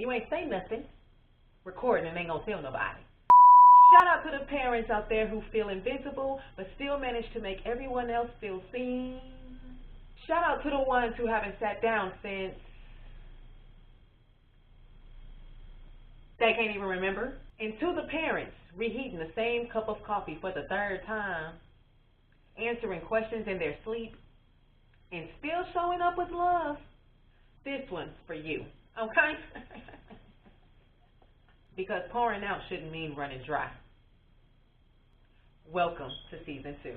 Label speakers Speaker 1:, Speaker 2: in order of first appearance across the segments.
Speaker 1: Well, you ain't say nothing. Recording and ain't gonna tell nobody. Shout out to the parents out there who feel invisible but still manage to make everyone else feel seen. Shout out to the ones who haven't sat down since they can't even remember. And to the parents reheating the same cup of coffee for the third time, answering questions in their sleep, and still showing up with love, this one's for you, okay? Because pouring out shouldn't mean running dry. Welcome to Season 2.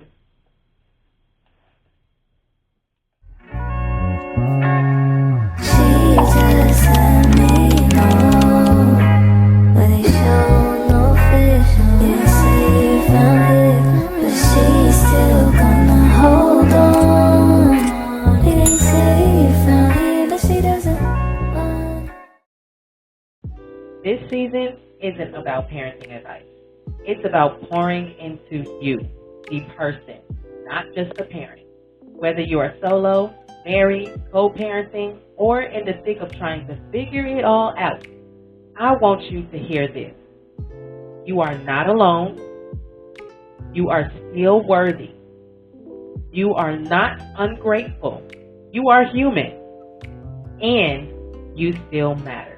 Speaker 1: This season isn't about parenting advice. It's about pouring into you, the person, not just the parent. Whether you are solo, married, co-parenting, or in the thick of trying to figure it all out, I want you to hear this. You are not alone. You are still worthy. You are not ungrateful. You are human. And you still matter.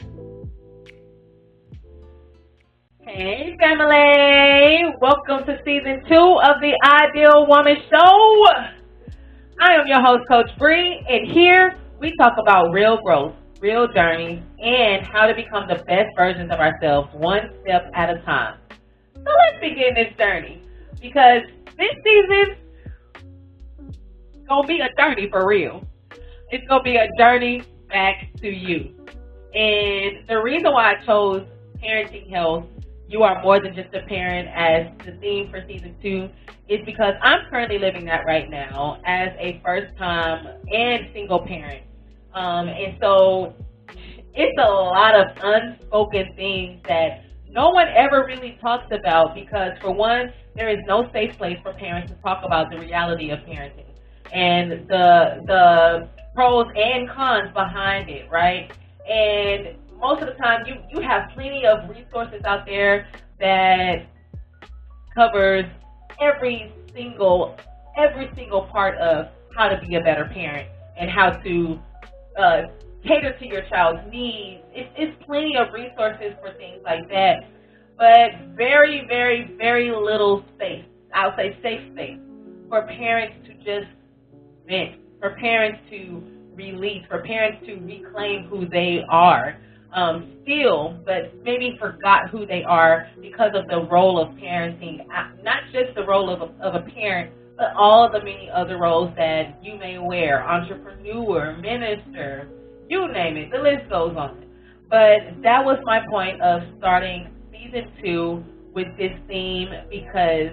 Speaker 1: Hey family, welcome to Season 2 of the Ideal Woman Show. I am your host, Coach Bree, and here we talk about real growth, real journeys, and how to become the best versions of ourselves one step at a time. So let's begin this journey, because this season is going to be a journey for real. It's going to be a journey back to you. And the reason why I chose parenting health, you are more than just a parent, as the theme for Season 2 is because I'm currently living that right now as a first-time and single parent. And so it's a lot of unspoken things that no one ever really talks about because, for one, there is no safe place for parents to talk about the reality of parenting and the pros and cons behind it, right? And most of the time, you have plenty of resources out there that covers every single part of how to be a better parent and how to cater to your child's needs. It's plenty of resources for things like that, but very, very, very little space, I would say safe space, for parents to just vent, for parents to release, for parents to reclaim who they are. Still, but maybe forgot who they are because of the role of parenting, not just the role of a parent, but all of the many other roles that you may wear, entrepreneur, minister, you name it, the list goes on. But that was my point of starting Season 2 with this theme, because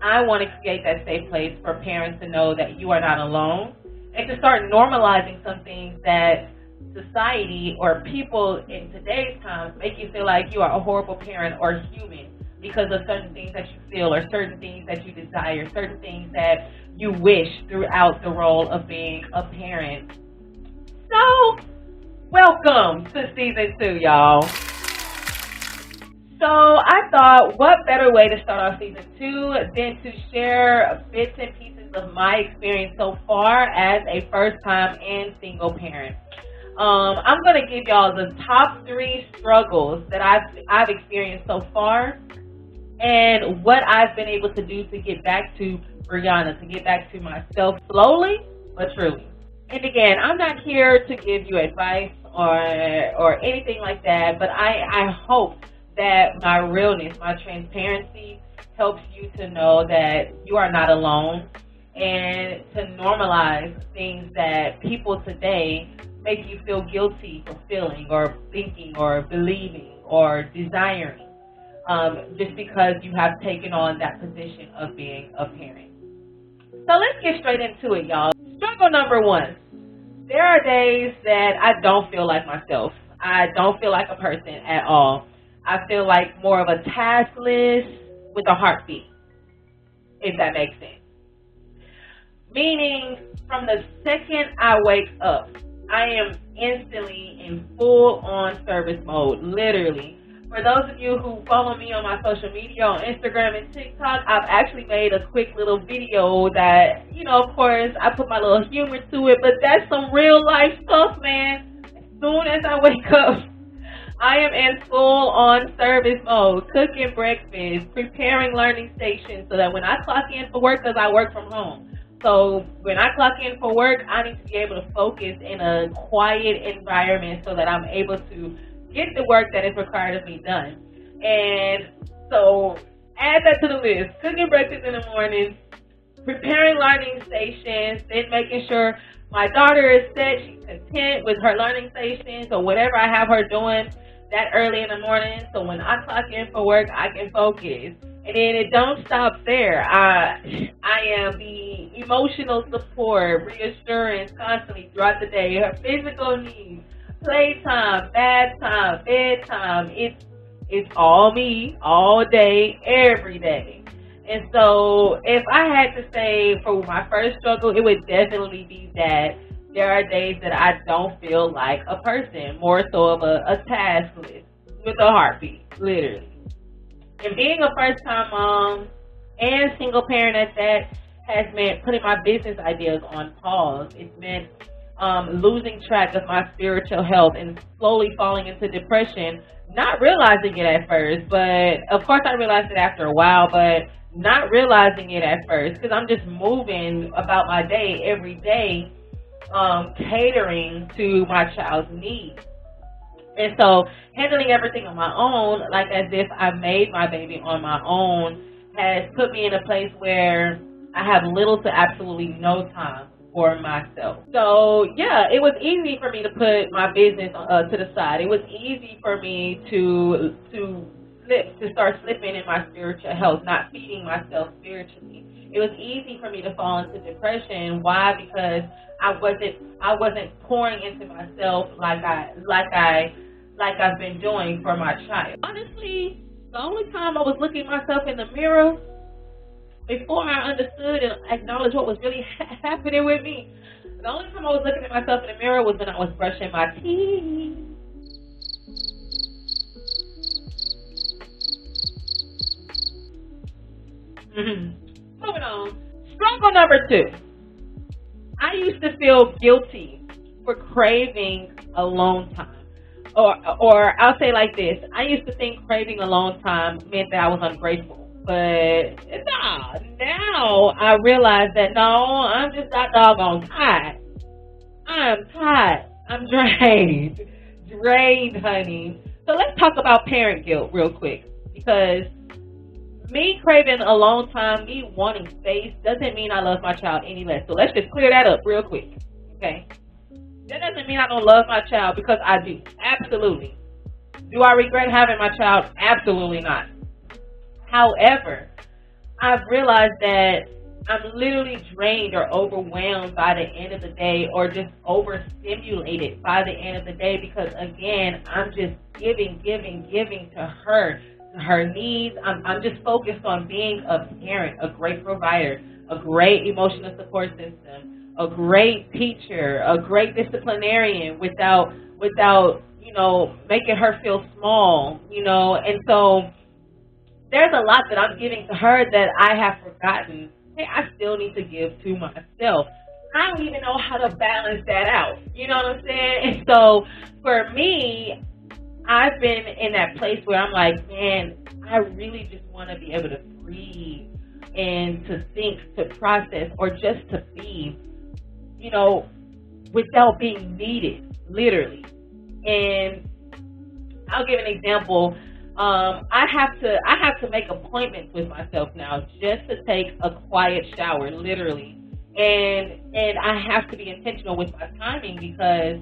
Speaker 1: I want to create that safe place for parents to know that you are not alone, and to start normalizing some things that society or people in today's time make you feel like you are a horrible parent or human because of certain things that you feel or certain things that you desire, certain things that you wish throughout the role of being a parent. So, welcome to Season 2, y'all. So I thought, what better way to start off Season 2 than to share bits and pieces of my experience so far as a first-time and single parent. I'm going to give y'all the top 3 struggles that I've experienced so far and what I've been able to do to get back to Brianna, to get back to myself slowly but truly. And again, I'm not here to give you advice or anything like that, but I hope that my realness, my transparency helps you to know that you are not alone, and to normalize things that people today make you feel guilty for feeling or thinking or believing or desiring, just because you have taken on that position of being a parent. So let's get straight into it, y'all. Struggle number 1. There are days that I don't feel like myself. I don't feel like a person at all. I feel like more of a task list with a heartbeat, if that makes sense. Meaning, from the second I wake up, I am instantly in full on service mode, literally. For those of you who follow me on my social media, on Instagram and TikTok, I've actually made a quick little video that, of course, I put my little humor to it, but that's some real life stuff, man. As soon as I wake up, I am in full on service mode, cooking breakfast, preparing learning stations so that when I clock in for work, because I work from home. So when I clock in for work, I need to be able to focus in a quiet environment so that I'm able to get the work that is required of me done. And so add that to the list. Cooking breakfast in the morning, preparing learning stations, then making sure my daughter is set, she's content with her learning stations or whatever I have her doing that early in the morning. So when I clock in for work, I can focus. And then it don't stop there. I am the emotional support, reassurance constantly throughout the day. Her physical needs, playtime, bath time, bedtime. It's all me, all day, every day. And so if I had to say for my first struggle, it would definitely be that there are days that I don't feel like a person, more so of a task list with a heartbeat, literally. And being a first-time mom and single parent at that has meant putting my business ideas on pause. It's meant losing track of my spiritual health and slowly falling into depression, not realizing it at first, but of course I realized it after a while, but not realizing it at first because I'm just moving about my day every day, catering to my child's needs. And so handling everything on my own, like as if I made my baby on my own, has put me in a place where I have little to absolutely no time for myself. So yeah, it was easy for me to put my business to the side. It was easy for me to start slipping in my spiritual health, not feeding myself spiritually. It was easy for me to fall into depression. Why? Because I wasn't pouring into myself like I've been doing for my child. Honestly, the only time I was looking at myself in the mirror before I understood and acknowledged what was really happening with me, the only time I was looking at myself in the mirror was when I was brushing my teeth. Moving on. Struggle number 2. I used to feel guilty for craving alone time. Or I'll say like this. I used to think craving alone time meant that I was ungrateful. But nah, now I realize that no, I'm just that doggone tired. I'm tired. I'm drained. Drained, honey. So let's talk about parent guilt real quick. Because me craving alone time, me wanting space, doesn't mean I love my child any less. So let's just clear that up real quick. Okay? That doesn't mean I don't love my child, because I do. Absolutely. Do I regret having my child? Absolutely not. However, I've realized that I'm literally drained or overwhelmed by the end of the day, or just overstimulated by the end of the day, because again, I'm just giving to her needs. I'm just focused on being a parent, a great provider, a great emotional support system, a great teacher, a great disciplinarian without making her feel small, and so there's a lot that I'm giving to her that I have forgotten. Hey, I still need to give to myself. I don't even know how to balance that out. You know what I'm saying? And so for me, I've been in that place where I'm like, man, I really just want to be able to breathe and to think, to process, or just to be, without being needed, literally. And I'll give an example. I have to make appointments with myself now just to take a quiet shower, literally. And I have to be intentional with my timing, because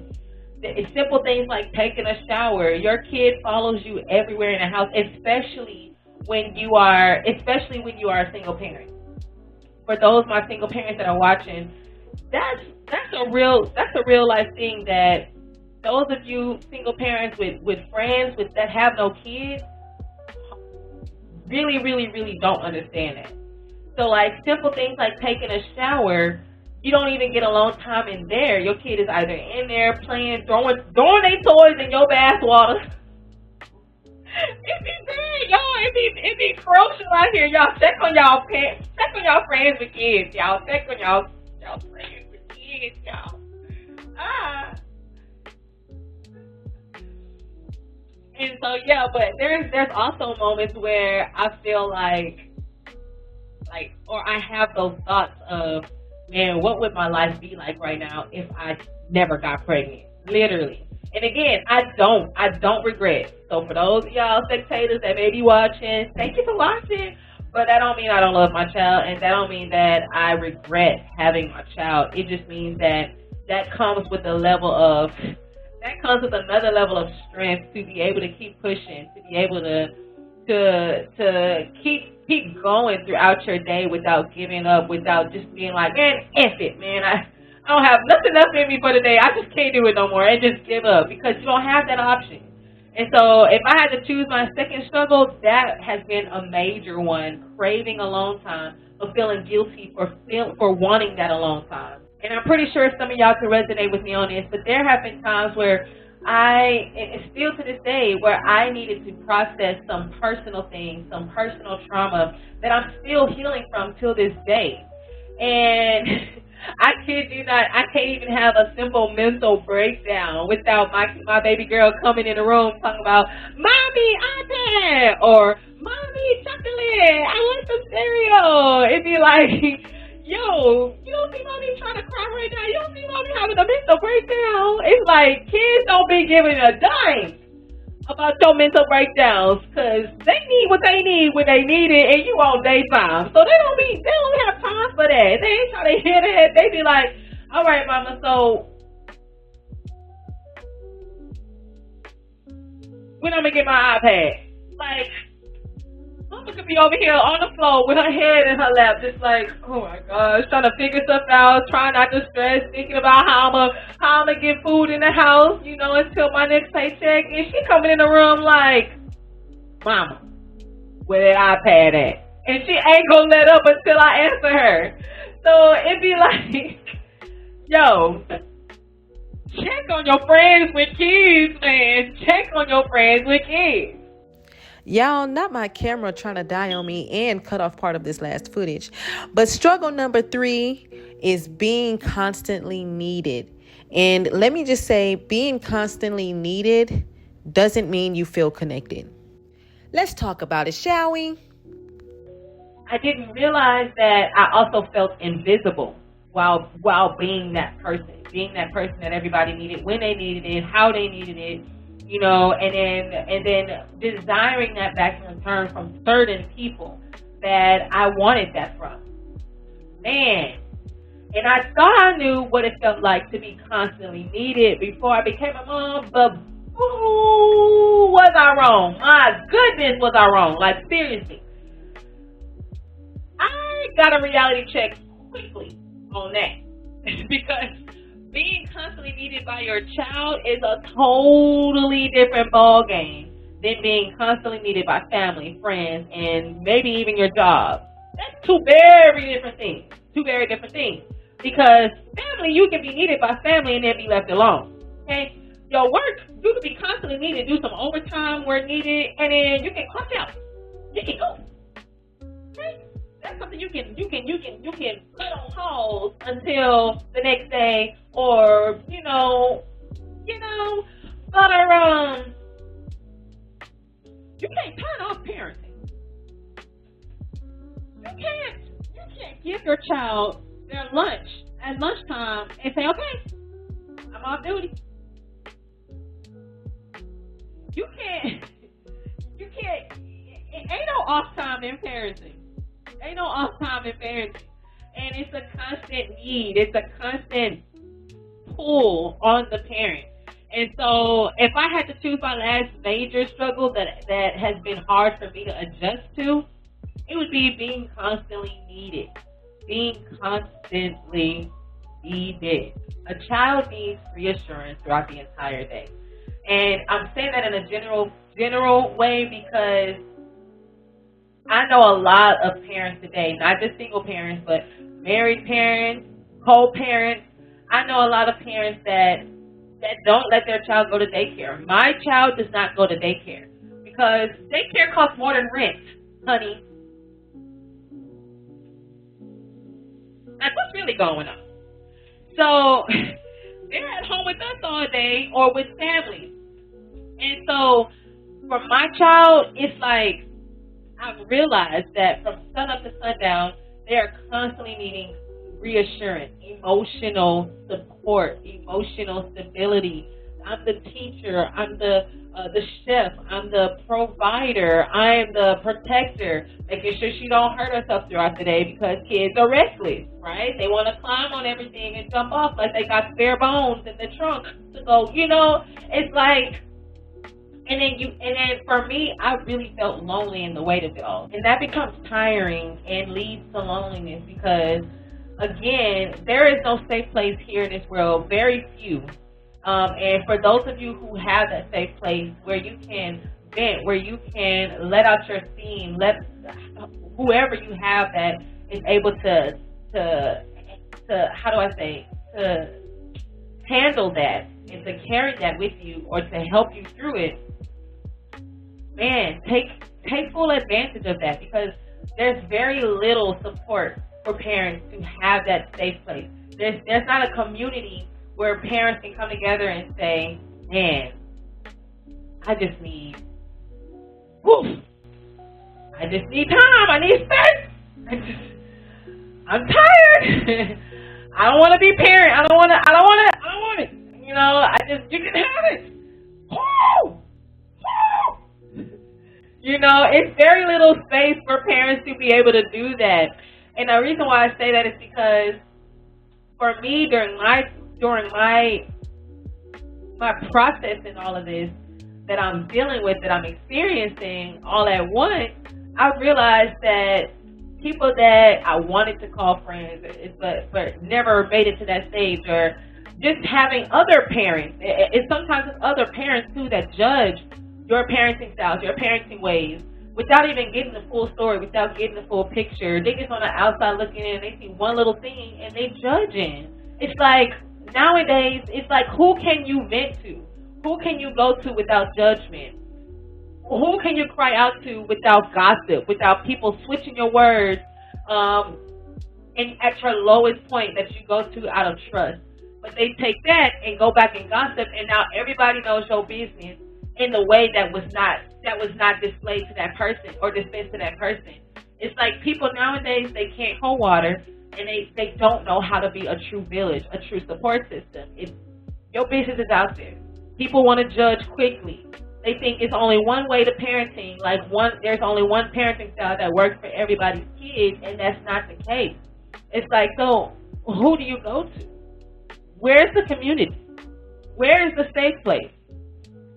Speaker 1: it's simple things like taking a shower. Your kid follows you everywhere in the house, especially when you are a single parent. For those my single parents that are watching, that's a real life thing, that those of you single parents with friends that have no kids really, really, really don't understand that. So like simple things like taking a shower You don't even get alone time in there. Your kid is either in there playing, throwing their toys in your bath water. It be bad, y'all. It be crucial out here, y'all. Check on y'all parents. Check on y'all friends with kids, y'all. Check on y'all friends with kids, y'all. Ah. And so yeah, but there's also moments where I feel like, or I have those thoughts of, man, what would my life be like right now if I never got pregnant? Literally. And again, I don't regret. So for those of y'all spectators that may be watching, thank you for watching. But that don't mean I don't love my child, and that don't mean that I regret having my child. It just means that comes with another level of strength to be able to keep pushing, to be able to keep going throughout your day without giving up, without just being like, man, F it, man. I don't have nothing else in me for today. I just can't do it no more, and just give up, because you don't have that option. And so if I had to choose my second struggle, that has been a major one, craving alone time, but feeling guilty for wanting that alone time. And I'm pretty sure some of y'all can resonate with me on this, but there have been times where and still to this day, where I needed to process some personal things, some personal trauma that I'm still healing from till this day. And I kid you not, I can't even have a simple mental breakdown without my baby girl coming in the room talking about, Mommy, iPad, or Mommy, chocolate, I want some cereal. It'd be like, yo, you don't see Mommy trying to cry right now? You don't see Mommy having a mental breakdown? It's like, kids don't be giving a dime about your mental breakdowns, because they need what they need when they need it, and you on day 5. So they don't have time for that. They ain't trying to hear that. They be like, all right, Mama, so when I'm going to get my iPad? Like, Mama could be over here on the floor with her head in her lap, just like, oh my gosh, trying to figure stuff out, trying not to stress, thinking about how I'm gonna get food in the house, until my next paycheck. And she coming in the room like, Mama, where that iPad at? And she ain't gonna let up until I answer her. So it'd be like, yo, check on your friends with kids, man. Check on your friends with kids.
Speaker 2: Y'all, not my camera trying to die on me and cut off part of this last footage. But struggle number 3 is being constantly needed. And let me just say, being constantly needed doesn't mean you feel connected. Let's talk about it, shall we?
Speaker 1: I didn't realize that I also felt invisible while being that person that everybody needed, when they needed it, how they needed it. And then desiring that back in return from certain people that I wanted that from. Man. And I thought I knew what it felt like to be constantly needed before I became a mom, but ooh, was I wrong? My goodness, was I wrong? Like, seriously. I got a reality check quickly on that. Because being constantly needed by your child is a totally different ball game than being constantly needed by family, friends, and maybe even your job. That's two very different things. Because family, you can be needed by family and then be left alone. Okay? Your work, you can be constantly needed, do some overtime where needed, and then you can clock out. You can go. Okay? That's something you can put on hold until the next day, or but you can't turn off parenting. You can't give your child their lunch at lunchtime and say, okay, I'm off duty. You can't ain't no off time in parenting. Ain't no off time in parenting. And it's a constant need. It's a constant pull on the parent. And so if I had to choose my last major struggle that has been hard for me to adjust to, it would be being constantly needed. Being constantly needed. A child needs reassurance throughout the entire day. And I'm saying that in a general way because I know a lot of parents today, not just single parents, but married parents, co-parents. I know a lot of parents that don't let their child go to daycare. My child does not go to daycare because daycare costs more than rent, honey. Like, what's really going on? So they're at home with us all day or with family. And so for my child, it's like I've realized that from sun up to sundown, they are constantly needing reassurance, emotional support, emotional stability. I'm the teacher. I'm the chef. I'm the provider. I am the protector, making sure she don't hurt herself throughout the day because kids are restless, right? They want to climb on everything and jump off like they got spare bones in the trunk to go. It's like. And then for me, I really felt lonely in the weight of it all. And that becomes tiring and leads to loneliness because, again, there is no safe place here in this world, very few. And for those of you who have that safe place where you can vent, where you can let out your steam, let whoever you have that is able to how do I say, to handle that and to carry that with you or to help you through it, man, take full advantage of that because there's very little support for parents to have that safe place. There's not a community where parents can come together and say, man, I just need time, I need space. I'm tired. I don't want to be parent. I don't want it. You can have it. Woo! It's very little space for parents to be able to do that. And the reason why I say that is because for me, during my process in all of this that I'm dealing with, that I'm experiencing all at once, I realized that people that I wanted to call friends, but never made it to that stage, or just having other parents, it's sometimes it's other parents too that judge your parenting styles, your parenting ways, without even getting the full story, without getting the full picture. They just on the outside looking in, they see one little thing and they judging. It's like nowadays, it's like who can you vent to? Who can you go to without judgment? Who can you cry out to without gossip, without people switching your words, and at your lowest point that you go to out of trust? But they take that and go back and gossip, and now everybody knows your business in the way that was not displayed to that person or dispensed to that person. It's like people nowadays, they can't hold water, and they don't know how to be a true village, a true support system. Your business is out there. People want to judge quickly. They think it's only one way to parenting, there's only one parenting style that works for everybody's kids, and that's not the case. It's like, so who do you go to? Where's the community? Where is the safe place?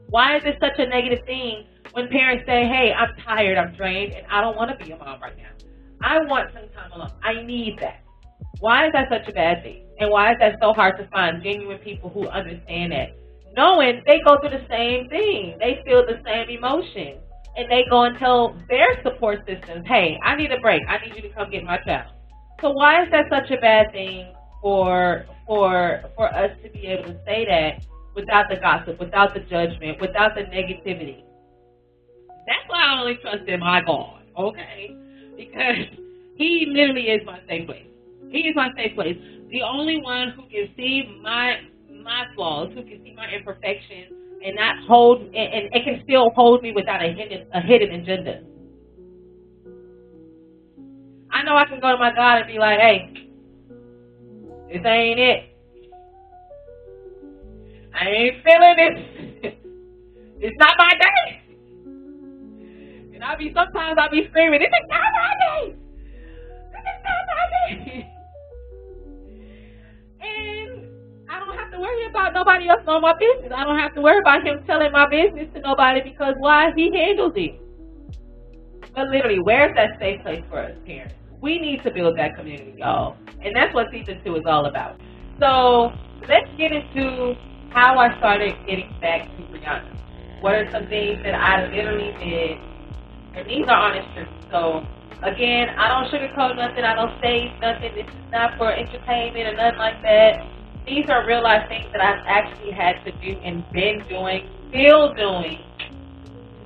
Speaker 1: Why is it such a negative thing when parents say, hey, I'm tired, I'm drained, and I don't want to be a mom right now. I want some time alone. I need that. Why is that such a bad thing? And why is that so hard to find genuine people who understand that? Knowing they go through the same thing. They feel the same emotion. And they go and tell their support systems, hey, I need a break. I need you to come get my child. So why is that such a bad thing for us to be able to say that without the gossip, without the judgment, without the negativity? That's why I only trust in my God, okay? Because he literally is my safe place. He is my safe place. The only one who can see my flaws, who can see my imperfections, and not hold, and it can still hold me without a hidden agenda. I know I can go to my God and be like, hey, this ain't it. I ain't feeling it. It's not my day. And sometimes I'll be screaming, this is not my day. This is not my day. And I don't have to worry about nobody else knowing my business. I don't have to worry about him telling my business to nobody because why? He handles it. But literally, where's that safe place for us parents? We need to build that community, y'all. And that's what season 2 is all about. So let's get into how I started getting back to Brianna. What are some things that I literally did? And these are honest truths. So Again, I don't sugarcoat nothing. I don't say nothing. This is not for entertainment or nothing like that. These are real life things that I've actually had to do and been doing, still doing,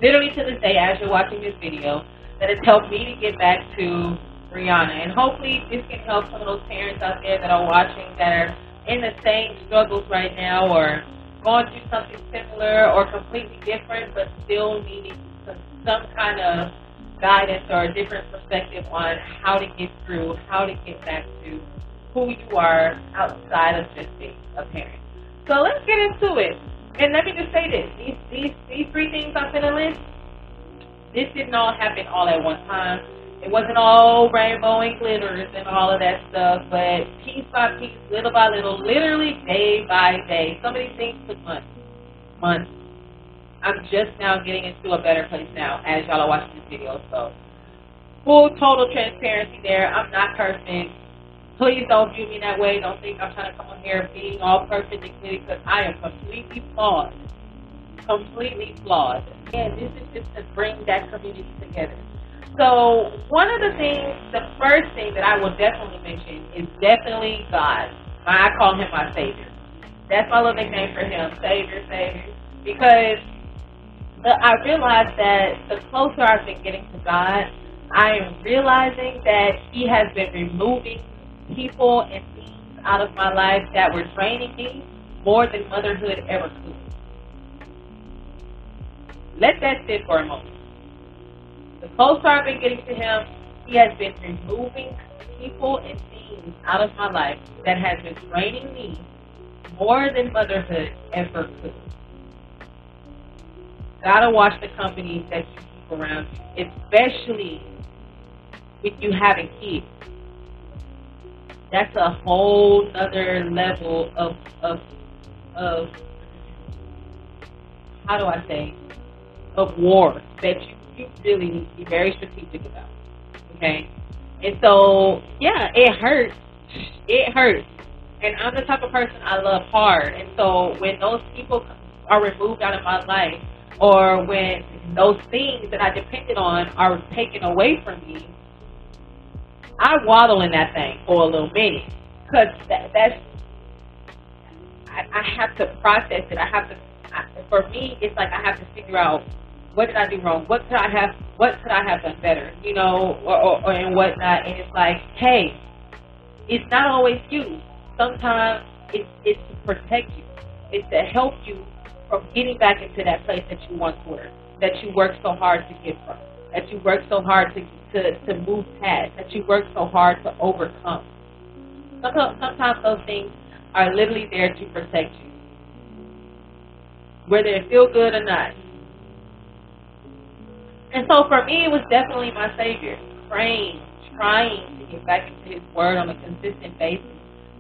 Speaker 1: literally to this day as you're watching this video, that has helped me to get back to Rihanna. And hopefully this can help some of those parents out there that are watching that are in the same struggles right now or going through something similar or completely different but still needing some kind of guidance or a different perspective on how to get through, how to get back to who you are outside of just being a parent. So let's get into it. And let me just say this, these three things I'm going to list, this didn't all happen all at one time. It wasn't all rainbow and glitters and all of that stuff, but piece by piece, little by little, literally day by day. Some of these things took months. I'm just now getting into a better place now as y'all are watching this video. So full total transparency there. I'm not perfect. Please don't view me that way. Don't think I'm trying to come on here being all perfect and clear, because I am completely flawed. Completely flawed. And this is just to bring that community together. So one of the things, the first thing that I will definitely mention is definitely God. I call him my Savior. That's my little nickname for him, Savior, Savior. Because I realized that the closer I've been getting to God, I am realizing that he has been removing people and things out of my life that were draining me more than motherhood ever could. Let that sit for a moment. The closer I've been getting to him, he has been removing people and things out of my life that has been draining me more than motherhood ever could. Gotta watch the company that you keep around you, especially with you having kids. That's a whole other level of how do I say, of war that you really need to be very strategic about. Okay? And so, yeah, it hurts. It hurts. And I'm the type of person I love hard. And so when those people are removed out of my life, or when those things that I depended on are taken away from me, I waddle in that thing for a little minute. Because I have to process it. For me, it's like I have to figure out, what did I do wrong? What could I have done better? You know, or and whatnot. And it's like, hey, it's not always you. Sometimes it's to protect you. It's to help you from getting back into that place that you once were, that you worked so hard to get from, that you worked so hard to move past, that you worked so hard to overcome. Sometimes those things are literally there to protect you, whether it feel good or not. And so for me, it was definitely my Savior, praying, trying to get back into his word on a consistent basis,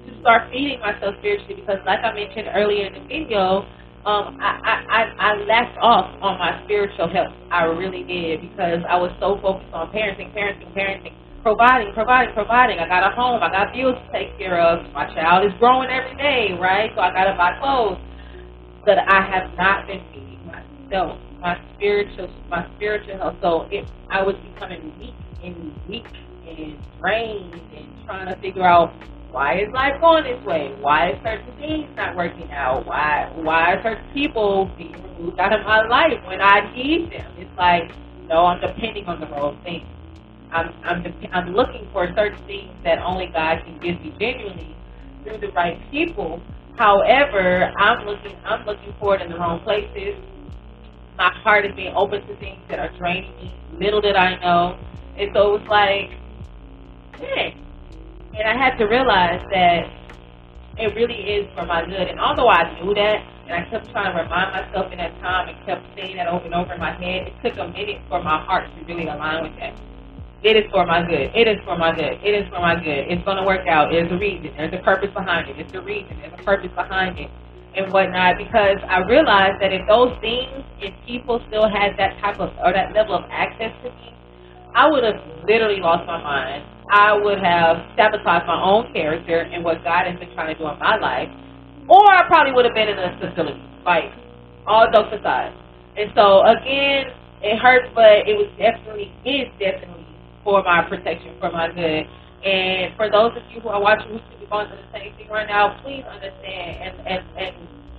Speaker 1: to start feeding myself spiritually, because like I mentioned earlier in the video, I left off on my spiritual health. I really did, because I was so focused on parenting, providing. I got a home, I got bills to take care of, my child is growing every day, right? So I got to buy clothes. But I have not been feeding myself, my spiritual health. So I was becoming weak and drained and trying to figure out, why is life going this way? Why is certain things not working out? Why are certain people being removed out of my life when I need them? It's like, no, I'm depending on the wrong things. I'm looking for certain things that only God can give me genuinely through the right people. However, I'm looking for it in the wrong places. My heart is being open to things that are draining me. Little did I know. And so it was like, man. And I had to realize that it really is for my good. And although I knew that, and I kept trying to remind myself in that time and kept saying that over and over in my head, it took a minute for my heart to really align with that. It is for my good. It is for my good. It is for my good. It's going to work out. There's a reason. There's a purpose behind it. It's a reason. There's a purpose behind it and whatnot. Because I realized that if those things, if people still had that type of, or that level of access to me, I would have literally lost my mind. I would have sabotaged my own character and what God has been trying to do in my life. Or I probably would have been in a facility, like, all jokes aside. And so, again, it hurts, but it is definitely for my protection, for my good. And for those of you who are watching who could be going through the same thing right now, please understand and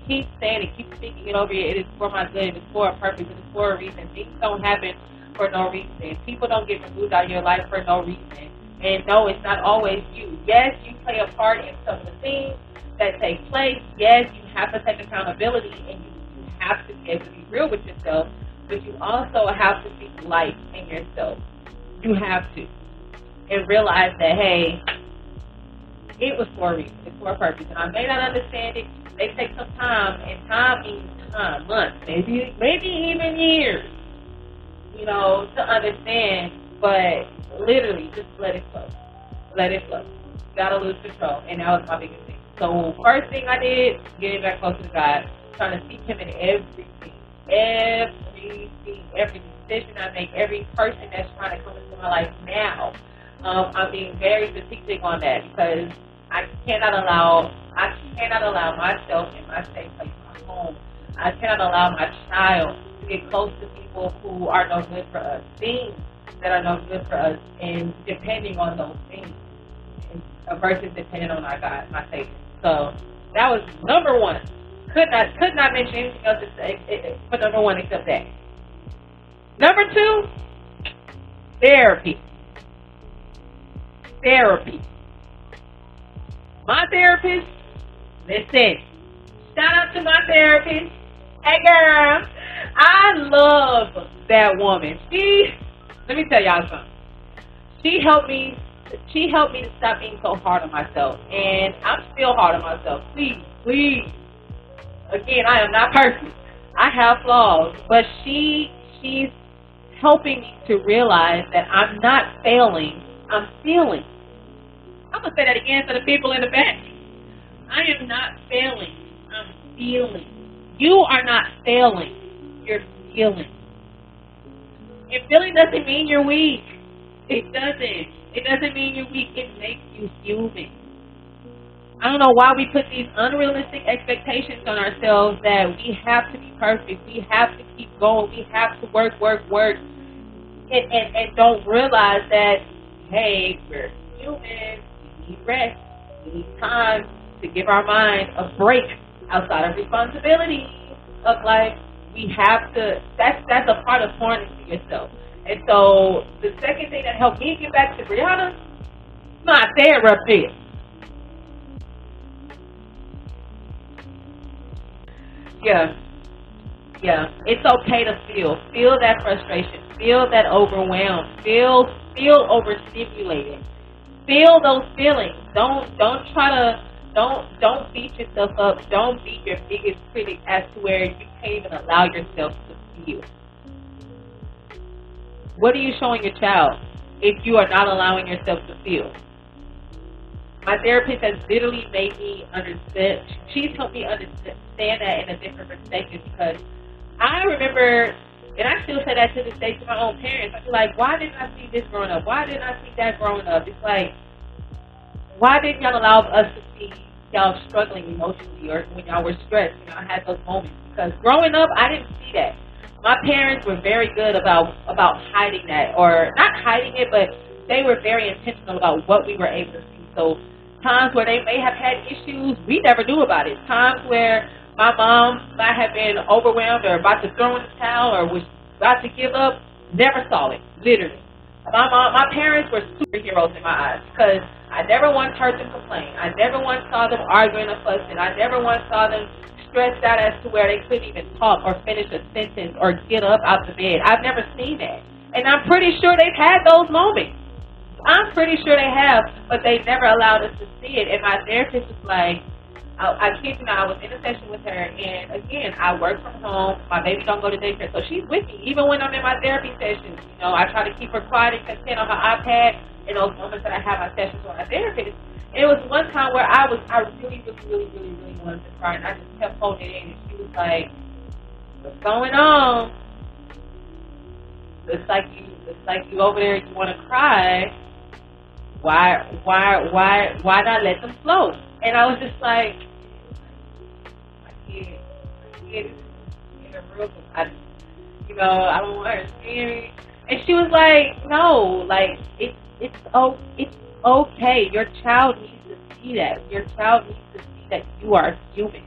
Speaker 1: keep saying it, keep speaking it over you. It is for my good. It is for a purpose. It is for a reason. Things don't happen for no reason. People don't get removed out of your life for no reason. And no, it's not always you. Yes, you play a part in some of the things that take place. Yes, you have to take accountability, and you have to be able to be real with yourself, but you also have to see life in yourself. You have to. And realize that, hey, it was for a reason. It's for a purpose. And I may not understand it. They take some time, and time means time, months, maybe even years, to understand. But literally, just let it flow. Let it flow. You gotta lose control, and that was my biggest thing. So first thing I did, getting back closer to God, trying to seek Him in everything, every decision I make, every person that's trying to come into my life now. I'm being very strategic on that because I cannot allow myself in my safe place, my home. I cannot allow my child to get close to people who are no good for us, things that are no good for us, and depending on those things versus depending on our God, my Savior. So that was number one. Could not mention anything else for number one except that. Number two, therapy. Therapy. My therapist, listen, shout out to my therapist. Hey girl, I love that woman. Let me tell y'all something. She helped me to stop being so hard on myself. And I'm still hard on myself. Please. Again, I am not perfect. I have flaws. But she's helping me to realize that I'm not failing. I'm feeling. I'm going to say that again to the people in the back. I am not failing. I'm feeling. You are not failing. You're feeling. And feeling doesn't mean you're weak. It doesn't. It doesn't mean you're weak. It makes you human. I don't know why we put these unrealistic expectations on ourselves that we have to be perfect. We have to keep going. We have to work. And don't realize that, hey, we're human. We need rest. We need time to give our mind a break outside of responsibility of life. We have to, that's a part of pouring into yourself. And so the second thing that helped me get back to Brianna, my therapist. Yeah. It's okay to feel that frustration, feel that overwhelm, feel overstimulated. Feel those feelings. Don't beat yourself up. Don't be your biggest critic as to where you can't even allow yourself to feel. What are you showing your child if you are not allowing yourself to feel? My therapist has literally made me understand. She's helped me understand that in a different perspective, because I remember, and I still say that to this day to my own parents. I feel like, why didn't I see this growing up? Why didn't I see that growing up? It's like, why didn't y'all allow us to see y'all struggling emotionally or when y'all were stressed? I had those moments, because growing up, I didn't see that. My parents were very good about hiding that, or not hiding it, but they were very intentional about what we were able to see. So times where they may have had issues, we never knew about it. Times where my mom might have been overwhelmed or about to throw in the towel or was about to give up, never saw it, literally. My parents were superheroes in my eyes, because I never once heard them complain. I never once saw them arguing or fussing. I never once saw them stressed out as to where they couldn't even talk or finish a sentence or get up out the bed. I've never seen that. And I'm pretty sure they've had those moments. I'm pretty sure they have, but they never allowed us to see it. And my therapist was like, I kid you not, I was in a session with her, and again, I work from home. My baby don't go to daycare, so she's with me. Even when I'm in my therapy sessions, I try to keep her quiet and content on her iPad in those moments that I have my sessions with my therapist. And it was one time where I really wanted to cry, and I just kept holding it in, and she was like, "What's going on? Looks like you over there. You want to cry. Why not let them flow?" And I was just like, I don't want her to see me. And she was like, no, like it's okay. Your child needs to see that. Your child needs to see that you are human.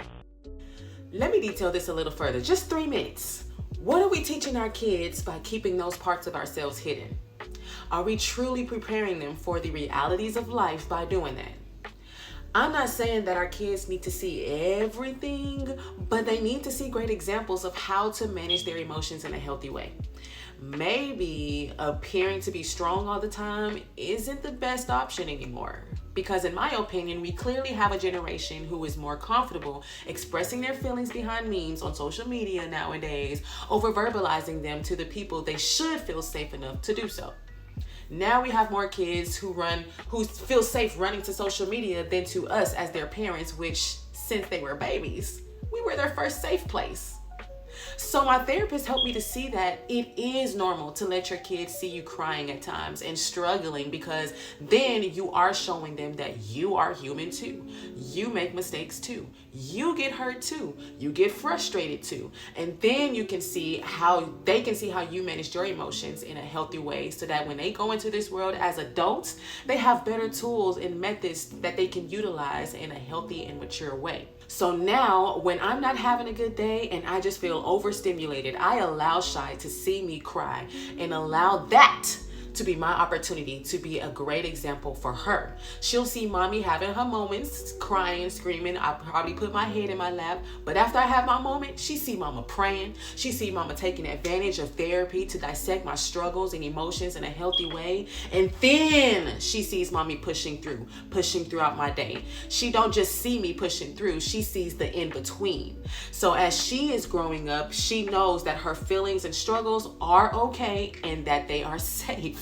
Speaker 2: Let me detail this a little further. Just 3 minutes. What are we teaching our kids by keeping those parts of ourselves hidden? Are we truly preparing them for the realities of life by doing that? I'm not saying that our kids need to see everything, but they need to see great examples of how to manage their emotions in a healthy way. Maybe appearing to be strong all the time isn't the best option anymore. Because in my opinion, we clearly have a generation who is more comfortable expressing their feelings behind memes on social media nowadays, over verbalizing them to the people they should feel safe enough to do so. Now we have more kids who feel safe running to social media than to us as their parents, which since they were babies, we were their first safe place. So my therapist helped me to see that it is normal to let your kids see you crying at times and struggling, because then you are showing them that you are human too. You make mistakes too. You get hurt too. You get frustrated too. And then you can see how they can see how you manage your emotions in a healthy way, so that when they go into this world as adults, they have better tools and methods that they can utilize in a healthy and mature way. So now when I'm not having a good day and I just feel overstimulated, I allow Shy to see me cry and allow that to be my opportunity to be a great example for her. She'll see mommy having her moments, crying, screaming. I probably put my head in my lap, but after I have my moment, she see mama praying. She see mama taking advantage of therapy to dissect my struggles and emotions in a healthy way. And then she sees mommy pushing throughout my day. She don't just see me pushing through, she sees the in between. So as she is growing up, she knows that her feelings and struggles are okay and that they are safe.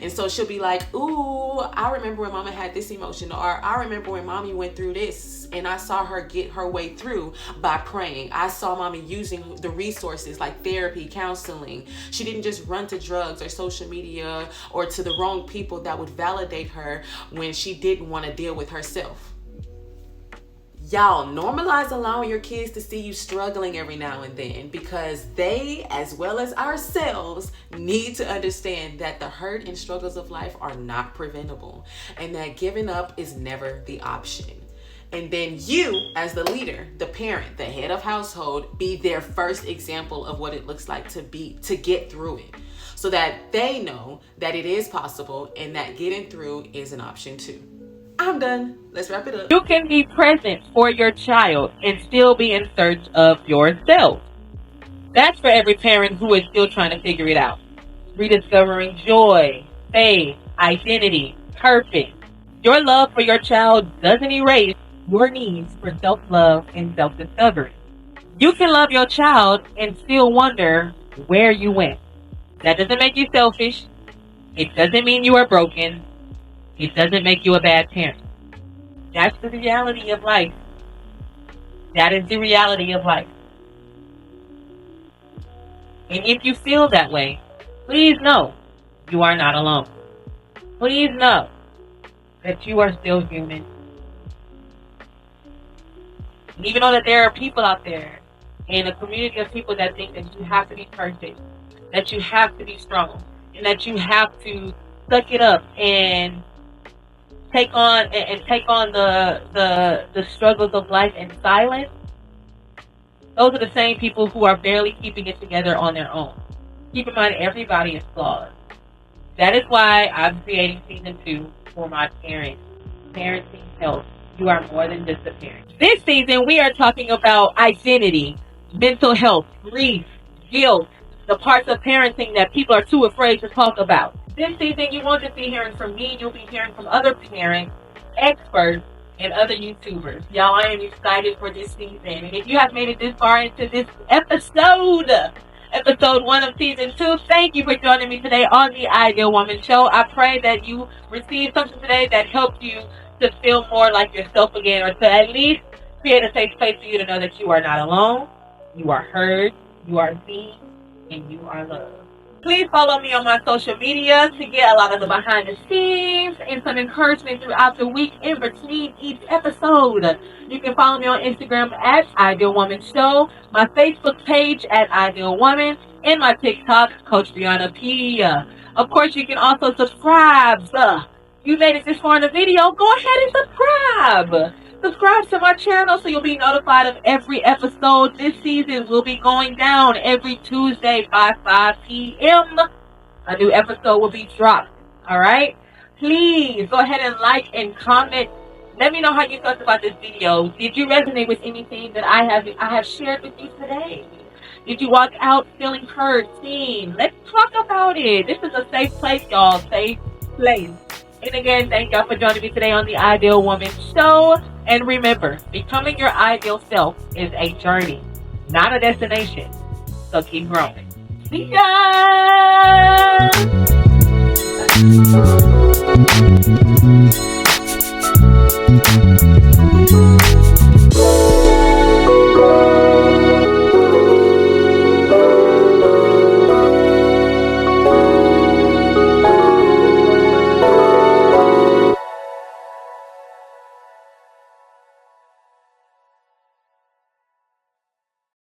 Speaker 2: And so she'll be like, ooh, I remember when mama had this emotion, or I remember when mommy went through this and I saw her get her way through by praying. I saw mommy using the resources like therapy, counseling. She didn't just run to drugs or social media or to the wrong people that would validate her when she didn't want to deal with herself. Y'all, normalize allowing your kids to see you struggling every now and then, because they, as well as ourselves, need to understand that the hurt and struggles of life are not preventable, and that giving up is never the option. And then you, as the leader, the parent, the head of household, be their first example of what it looks like to get through it, so that they know that it is possible and that getting through is an option too. I'm done. Let's wrap it up.
Speaker 1: You can be present for your child and still be in search of yourself. That's for every parent who is still trying to figure it out. Rediscovering joy, faith, identity, purpose. Your love for your child doesn't erase your needs for self-love and self-discovery. You can love your child and still wonder where you went. That doesn't make you selfish. It doesn't mean you are broken. It doesn't make you a bad parent. That's the reality of life. That is the reality of life. And if you feel that way, please know you are not alone. Please know that you are still human. And even though that there are people out there in a community of people that think that you have to be perfect, that you have to be strong, and that you have to suck it up and take on the struggles of life in silence, those are the same people who are barely keeping it together on their own. Keep in mind, everybody is flawed. That is why I'm creating season 2 for my parenting help. You are more than just a parent. This season, we are talking about identity, mental health, grief, guilt, the parts of parenting that people are too afraid to talk about. This season, you won't just be hearing from me, you'll be hearing from other parents, experts, and other YouTubers. Y'all, I am excited for this season. And if you have made it this far into this episode 1 of season 2, thank you for joining me today on the Ideal Woman Show. I pray that you received something today that helped you to feel more like yourself again, or to at least create a safe place for you to know that you are not alone, you are heard, you are seen, and you are loved. Please follow me on my social media to get a lot of the behind the scenes and some encouragement throughout the week in between each episode. You can follow me on Instagram at Ideal Woman Show, my Facebook page at Ideal Woman, and my TikTok, Coach Brianna P. Of course, you can also subscribe. You made it this far in the video, go ahead and subscribe. Subscribe to my channel so you'll be notified of every episode. This season will be going down every Tuesday by 5 p.m. A new episode will be dropped. Alright? Please go ahead and like and comment. Let me know how you felt about this video. Did you resonate with anything that I have shared with you today? Did you walk out feeling heard, seen? Let's talk about it. This is a safe place, y'all. Safe place. And again, thank y'all for joining me today on the Ideal Woman Show. And remember, becoming your ideal self is a journey, not a destination. So keep growing. See ya!